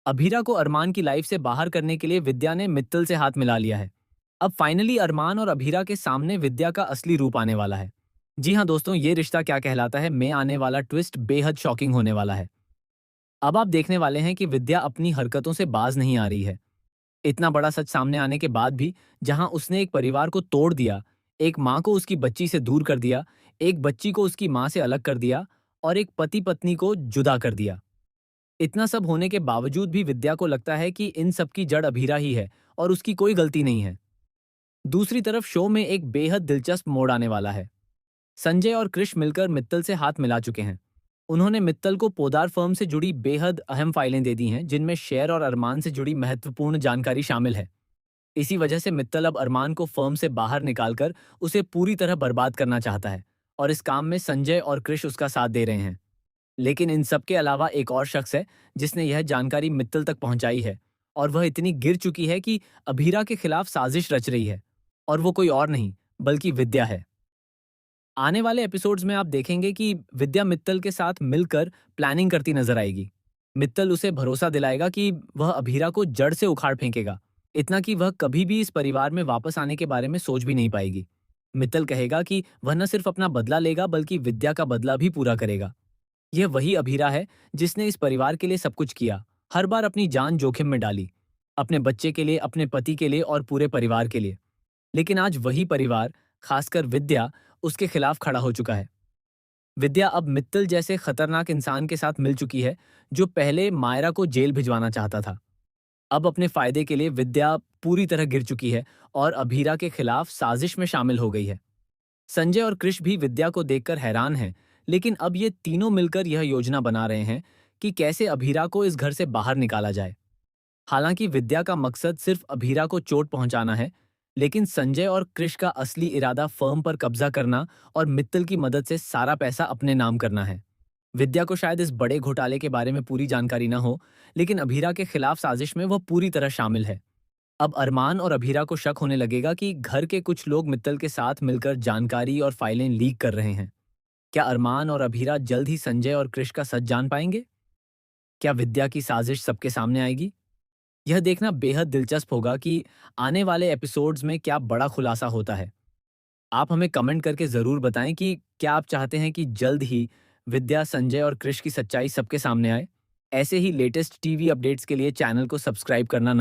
अभीरा को अरमान की लाइफ से बाहर करने के लिए विद्या ने मित्तल से हाथ मिला लिया है। अब फाइनली अरमान और अभीरा के सामने विद्या का असली रूप आने वाला है। जी हाँ दोस्तों, ये रिश्ता क्या कहलाता है में आने वाला ट्विस्ट बेहद शॉकिंग होने वाला है। अब आप देखने वाले हैं कि विद्या अपनी हरकतों से बाज नहीं आ रही है। इतना बड़ा सच सामने आने के बाद भी, जहां उसने एक परिवार को तोड़ दिया, एक माँ को उसकी बच्ची से दूर कर दिया, एक बच्ची को उसकी माँ से अलग कर दिया और एक पति पत्नी को जुदा कर दिया। इतना सब होने के बावजूद भी विद्या को लगता है कि इन सब की जड़ अभीरा ही है और उसकी कोई गलती नहीं है। दूसरी तरफ शो में एक बेहद दिलचस्प मोड़ आने वाला है। संजय और कृष मिलकर मित्तल से हाथ मिला चुके हैं। उन्होंने मित्तल को पोदार फर्म से जुड़ी बेहद अहम फाइलें दे दी हैं, जिनमें शेयर और अरमान से जुड़ी महत्वपूर्ण जानकारी शामिल है। इसी वजह से मित्तल अब अरमान को फर्म से बाहर निकालकर उसे पूरी तरह बर्बाद करना चाहता है और इस काम में संजय और कृष उसका साथ दे रहे हैं। लेकिन इन सब के अलावा एक और शख्स है जिसने यह जानकारी मित्तल तक पहुंचाई है, और वह इतनी गिर चुकी है कि अभीरा के खिलाफ साजिश रच रही है। और वो कोई और नहीं बल्कि विद्या है। आने वाले एपिसोड्स में आप देखेंगे कि विद्या मित्तल के साथ मिलकर प्लानिंग करती नजर आएगी। मित्तल उसे भरोसा दिलाएगा कि वह अभीरा को जड़ से उखाड़ फेंकेगा, इतना कि वह कभी भी इस परिवार में वापस आने के बारे में सोच भी नहीं पाएगी। मित्तल कहेगा कि वह न सिर्फ अपना बदला लेगा बल्कि विद्या का बदला भी पूरा करेगा। यह वही अभीरा है जिसने इस परिवार के लिए सब कुछ किया, हर बार अपनी जान जोखिम में डाली, अपने बच्चे के लिए, अपने पति के लिए और पूरे परिवार के लिए। लेकिन आज वही परिवार, खासकर विद्या, उसके खिलाफ खड़ा हो चुका है। विद्या अब मित्तल जैसे खतरनाक इंसान के साथ मिल चुकी है, जो पहले मायरा को जेल भिजवाना चाहता था। अब अपने फायदे के लिए विद्या पूरी तरह गिर चुकी है और अभीरा के खिलाफ साजिश में शामिल हो गई है। संजय और कृष भी विद्या को देखकर हैरान हैं, लेकिन अब ये तीनों मिलकर यह योजना बना रहे हैं कि कैसे अभीरा को इस घर से बाहर निकाला जाए। हालांकि विद्या का मकसद सिर्फ अभीरा को चोट पहुंचाना है, लेकिन संजय और कृष का असली इरादा फर्म पर कब्जा करना और मित्तल की मदद से सारा पैसा अपने नाम करना है। विद्या को शायद इस बड़े घोटाले के बारे में पूरी जानकारी न हो, लेकिन अभीरा के खिलाफ साजिश में वह पूरी तरह शामिल है। अब अरमान और अभीरा को शक होने लगेगा कि घर के कुछ लोग मित्तल के साथ मिलकर जानकारी और फाइलें लीक कर रहे हैं। क्या अरमान और अभीरा जल्द ही संजय और कृष का सच जान पाएंगे? क्या विद्या की साजिश सबके सामने आएगी? यह देखना बेहद दिलचस्प होगा कि आने वाले एपिसोड्स में क्या बड़ा खुलासा होता है। आप हमें कमेंट करके ज़रूर बताएं कि क्या आप चाहते हैं कि जल्द ही विद्या, संजय और कृष की सच्चाई सबके सामने आए। ऐसे ही लेटेस्ट टीवी अपडेट्स के लिए चैनल को सब्सक्राइब करना न